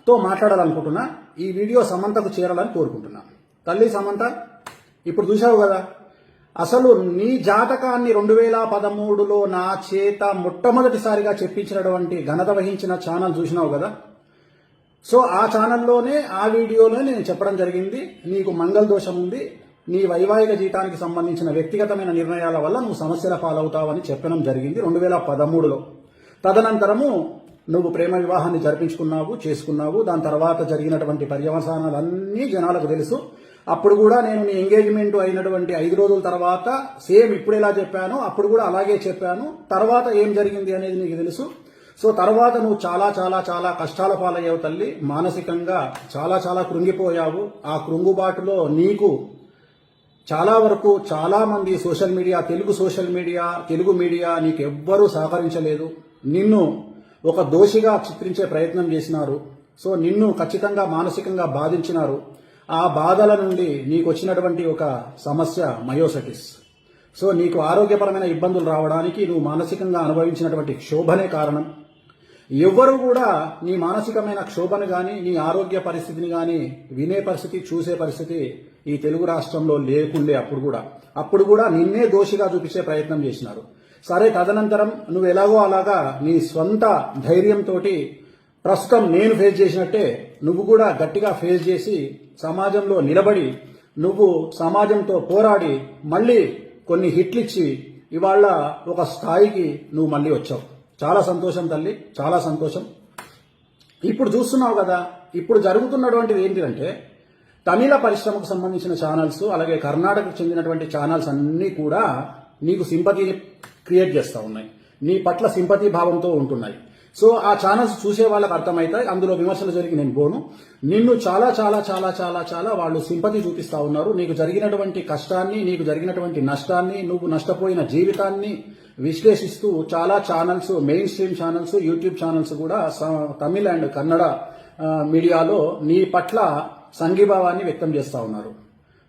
సమంతతో మాట్లాడాలనుకుంటున్నా. ఈ వీడియో సమంతకు చేరాలని కోరుకుంటున్నా. తల్లి సమంత, ఇప్పుడు చూసావు కదా, అసలు నీ జాతకాన్ని 2013లో నా చేత మొట్టమొదటిసారిగా చెప్పించినటువంటి ఘనత వహించిన ఛానల్ చూసినావు కదా. సో ఆ ఛానల్లోనే ఆ వీడియోలోనే నేను చెప్పడం జరిగింది, నీకు మంగళ దోషం ఉంది, నీ వైవాహిక జీవితానికి సంబంధించిన వ్యక్తిగతమైన నిర్ణయాల వల్ల నువ్వు సమస్యల పాలవుతావని చెప్పడం జరిగింది 2013లో. తదనంతరము నువ్వు ప్రేమ వివాహాన్ని చేసుకున్నావు. దాని తర్వాత జరిగినటువంటి పర్యవసానాలన్నీ జనాలకు తెలుసు. అప్పుడు కూడా నేను నీ ఎంగేజ్మెంట్ అయినటువంటి 5 రోజుల తర్వాత సేమ్ ఇప్పుడు ఎలా చెప్పానో అప్పుడు కూడా అలాగే చెప్పాను. తర్వాత ఏం జరిగింది అనేది నీకు తెలుసు. సో తర్వాత నువ్వు చాలా చాలా చాలా కష్టాల పాలయ్యావు తల్లి. మానసికంగా చాలా చాలా కృంగిపోయావు. ఆ కృంగుబాటులో నీకు చాలా వరకు చాలా మంది తెలుగు మీడియా నీకు ఎవ్వరూ సహకరించలేదు. నిన్ను ఒక దోషిగా చిత్రించే ప్రయత్నం చేసినారు. సో నిన్ను ఖచ్చితంగా మానసికంగా బాధించినారు. ఆ బాధల నుండి నీకు వచ్చినటువంటి ఒక సమస్య మయోసైటిస్. సో నీకు ఆరోగ్యపరమైన ఇబ్బందులు రావడానికి నువ్వు మానసికంగా అనుభవించినటువంటి క్షోభనే కారణం. ఎవ్వరూ కూడా నీ మానసికమైన క్షోభను కానీ నీ ఆరోగ్య పరిస్థితిని కానీ వినే పరిస్థితి, చూసే పరిస్థితి ఈ తెలుగు రాష్ట్రంలో లేకుండే. అప్పుడు కూడా నిన్నే దోషిగా చూపించే ప్రయత్నం చేసినారు. సరే, తదనంతరం నువ్వు ఎలాగో అలాగా నీ స్వంత ధైర్యంతో ప్రస్తుతం నేను ఫేస్ చేసినట్టే నువ్వు కూడా గట్టిగా ఫేస్ చేసి సమాజంలో నిలబడి నువ్వు సమాజంతో పోరాడి మళ్ళీ కొన్ని హిట్లు ఇచ్చి ఇవాళ ఒక స్థాయికి నువ్వు మళ్ళీ వచ్చావు. చాలా సంతోషం తల్లి, చాలా సంతోషం. ఇప్పుడు చూస్తున్నావు కదా, ఇప్పుడు జరుగుతున్నటువంటిది ఏంటంటే తమిళ పరిశ్రమకు సంబంధించిన ఛానల్స్, అలాగే కర్ణాటకకు చెందినటువంటి ఛానల్స్ అన్నీ కూడా నీకు సింపతి క్రియేట్ చేస్తూ ఉన్నాయి, నీ పట్ల సింపతి భావంతో ఉంటున్నాయి. సో ఆ ఛానల్స్ చూసే వాళ్ళకి అర్థమవుతాయి. అందులో విమర్శలు జరిగి నేను పోను. నిన్ను చాలా చాలా చాలా చాలా చాలా వాళ్ళు సింపతి చూపిస్తా ఉన్నారు. నీకు జరిగినటువంటి కష్టాన్ని, నీకు జరిగినటువంటి నష్టాన్ని, నువ్వు నష్టపోయిన జీవితాన్ని విశ్లేషిస్తూ చాలా channels, main stream channels, YouTube channels కూడా తమిళ అండ్ కన్నడ మీడియాలో నీ పట్ల సంఘీభావాన్ని వ్యక్తం చేస్తా ఉన్నారు.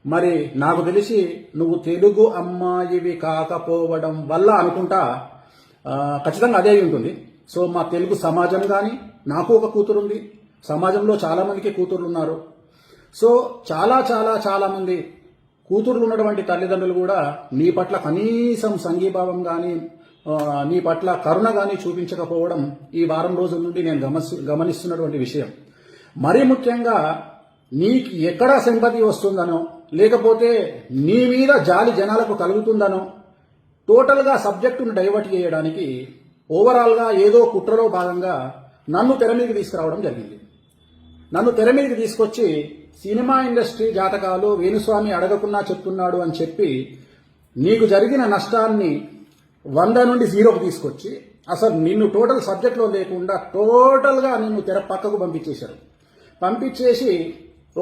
మరి నాకు తెలిసి నువ్వు తెలుగు అమ్మాయివి కాకపోవడం వల్ల అనుకుంటా ఖచ్చితంగా అదే ఉంటుంది. సో మా తెలుగు సమాజం కానీ, నాకు ఒక కూతురు ఉంది, సమాజంలో చాలా మందికి కూతుర్లు ఉన్నారు. సో చాలా చాలా చాలా మంది కూతుర్లు ఉన్నటువంటి తల్లిదండ్రులు కూడా నీ పట్ల కనీసం సంఘీభావం కానీ, నీ పట్ల కరుణ కానీ చూపించకపోవడం ఈ వారం రోజుల నుండి నేను గమనిస్తున్నటువంటి విషయం. మరీ ముఖ్యంగా నీకు ఎక్కడ సింపతి వస్తుందనో, లేకపోతే నీ మీద జాలి జనాలకు కలుగుతుందనో టోటల్గా సబ్జెక్టును డైవర్ట్ చేయడానికి ఓవరాల్గా ఏదో కుట్రలో భాగంగా నన్ను తెర మీదకి తీసుకురావడం జరిగింది. నన్ను తెర మీదకి తీసుకొచ్చి సినిమా ఇండస్ట్రీ జాతకాలు వేణుస్వామి అడగకున్నా చెప్తున్నాడు అని చెప్పి నీకు జరిగిన నష్టాన్ని 100 నుండి 0కు తీసుకొచ్చి అసలు నిన్ను టోటల్ సబ్జెక్ట్లో లేకుండా టోటల్గా నిన్ను తెర పక్కకు పంపించేశారు. పంపించేసి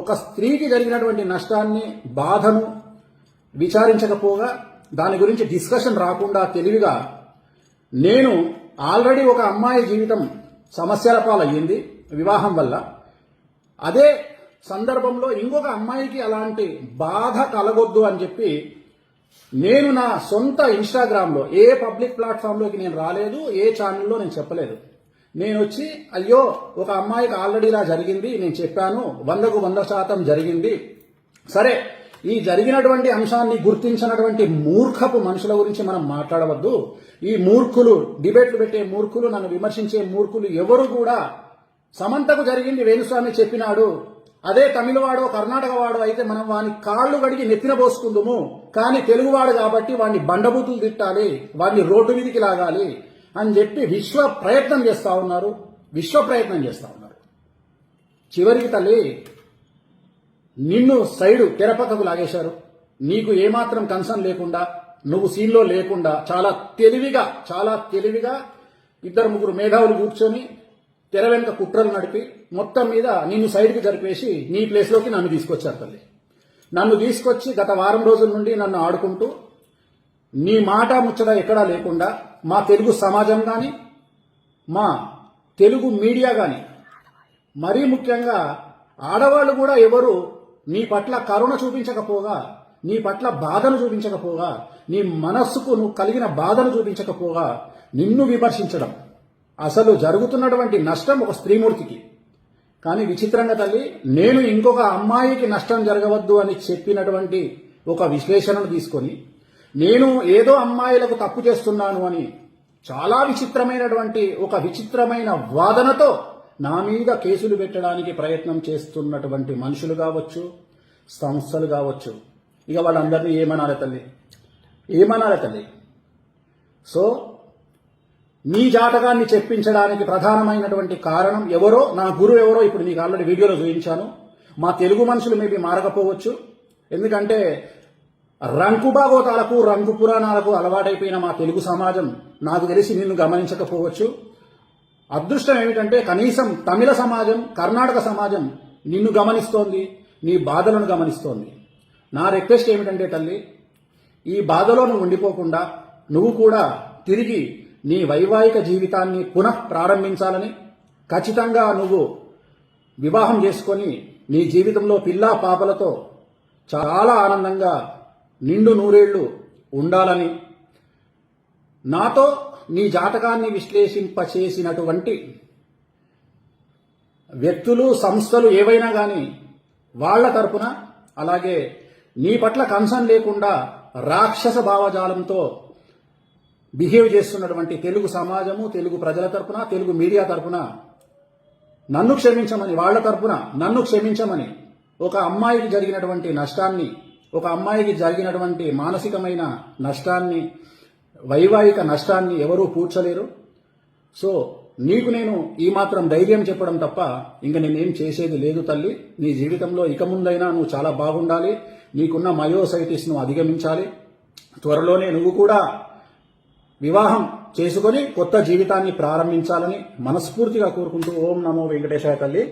ఒక స్త్రీకి జరిగినటువంటి నష్టాన్ని, బాధను విచారించకపోగా, దాని గురించి డిస్కషన్ రాకుండా తెలివిగా నేను ఆల్రెడీ ఒక అమ్మాయి జీవితం సమస్యల పాలయ్యింది వివాహం వల్ల, అదే సందర్భంలో ఇంకొక అమ్మాయికి అలాంటి బాధ కలగొద్దు అని చెప్పి నేను నా సొంత ఇన్స్టాగ్రామ్లో ఏ పబ్లిక్ ప్లాట్ఫామ్లోకి నేను రాలేదు, ఏ ఛానల్లో నేను చెప్పలేదు. నేను వచ్చి అయ్యో ఒక అమ్మాయికి ఆల్రెడీ ఇలా జరిగింది, నేను చెప్పాను, 100కు 100% జరిగింది. సరే, ఈ జరిగినటువంటి అంశాన్ని గుర్తించినటువంటి మూర్ఖపు మనుషుల గురించి మనం మాట్లాడవద్దు. ఈ మూర్ఖులు, డిబేట్లు పెట్టే మూర్ఖులు, నన్ను విమర్శించే మూర్ఖులు ఎవరు కూడా సమంతకు జరిగింది వేణుస్వామి చెప్పినాడు, అదే తమిళవాడో కర్ణాటక వాడో అయితే మనం వాని కాళ్ళు గడిగి నెత్తిన పోసుకుందుము, కానీ తెలుగువాడు కాబట్టి వాడిని బండబూతులు తిట్టాలి, వాడిని రోడ్డు మీదికి లాగాలి అని చెప్పి విశ్వ ప్రయత్నం చేస్తా ఉన్నారు. చివరికి తల్లి నిన్ను సైడు తెరపక్కకు లాగేశారు. నీకు ఏమాత్రం కన్సర్న్ లేకుండా, నువ్వు సీన్లో లేకుండా చాలా తెలివిగా 2-3 మేధావులు కూర్చొని తెర వెనుక కుట్రలు నడిపి మొత్తం మీద నిన్ను సైడ్కి జరిపేసి నీ ప్లేస్లోకి నన్ను తీసుకొచ్చారు తల్లి. నన్ను తీసుకొచ్చి గత వారం రోజుల నుండి నన్ను ఆడుకుంటూ నీ మాట ముచ్చట ఎక్కడా లేకుండా మా తెలుగు సమాజం కానీ, మా తెలుగు మీడియా కానీ, మరీ ముఖ్యంగా ఆడవాళ్ళు కూడా ఎవరు నీ పట్ల కరుణ చూపించకపోగా, నీ పట్ల బాధను చూపించకపోగా, నీ మనస్సుకు నువ్వు కలిగిన బాధను చూపించకపోగా నిన్ను విమర్శించడం, అసలు జరుగుతున్నటువంటి నష్టం ఒక స్త్రీమూర్తికి, కానీ విచిత్రంగా తల్లి, నేను ఇంకొక అమ్మాయికి నష్టం జరగవద్దు అని చెప్పినటువంటి ఒక విశ్లేషణను తీసుకొని నేను ఏదో అమ్మాయిలకు తప్పు చేస్తున్నాను అని చాలా విచిత్రమైనటువంటి ఒక విచిత్రమైన వాదనతో నా మీద కేసులు పెట్టడానికి ప్రయత్నం చేస్తున్నటువంటి మనుషులు కావచ్చు, సంస్థలు కావచ్చు, ఇక వాళ్ళందరినీ ఏమనాలి తల్లి. సో నీ జాతకాన్ని చెప్పించడానికి ప్రధానమైనటువంటి కారణం ఎవరో, నా గురువు ఎవరో ఇప్పుడు నీకు ఆల్రెడీ వీడియోలో చూపించాను. మా తెలుగు మనుషులు మేబీ మారకపోవచ్చు, ఎందుకంటే రంకు భాగవతాలకు రంగు పురాణాలకు అలవాటైపోయిన మా తెలుగు సమాజం నాకు తెలిసి నిన్ను గమనించకపోవచ్చు. అదృష్టం ఏమిటంటే కనీసం తమిళ సమాజం, కర్ణాటక సమాజం నిన్ను గమనిస్తోంది, నీ బాధలను గమనిస్తోంది. నా రిక్వెస్ట్ ఏమిటంటే తల్లి, ఈ బాధలో నువ్వు ఉండిపోకుండా నువ్వు కూడా తిరిగి నీ వైవాహిక జీవితాన్ని పునః ప్రారంభించాలని, ఖచ్చితంగా నువ్వు వివాహం చేసుకొని నీ జీవితంలో పిల్లా పాపలతో చాలా ఆనందంగా నిండు నూరేళ్లు ఉండాలని, నాతో నీ జాతకాన్ని విశ్లేషింపచేసినటువంటి వ్యక్తులు, సంస్థలు ఏవైనా కానీ వాళ్ల తరపున, అలాగే నీ పట్ల కన్సర్న్ లేకుండా రాక్షస భావజాలంతో బిహేవ్ చేస్తున్నటువంటి తెలుగు సమాజము, తెలుగు ప్రజల తరపున, తెలుగు మీడియా తరపున నన్ను క్షమించమని, వాళ్ల తరపున నన్ను క్షమించమని, ఒక అమ్మాయికి జరిగినటువంటి నష్టాన్ని, ఒక అమ్మాయికి జరిగినటువంటి మానసికమైన నష్టాన్ని, వైవాహిక నష్టాన్ని ఎవరూ పూడ్చలేరు. సో నీకు నేను ఈ మాత్రం ధైర్యం చెప్పడం తప్ప ఇంక నేనేం చేసేది లేదు తల్లి. నీ జీవితంలో ఇక ముందైనా నువ్వు చాలా బాగుండాలి, నీకున్న మయోసైటిస్ ను అధిగమించాలి. త్వరలోనే నువ్వు కూడా వివాహం చేసుకొని కొత్త జీవితాన్ని ప్రారంభించాలని మనస్ఫూర్తిగా కోరుకుంటూ ఓం నమో వెంకటేశాయ తల్లి.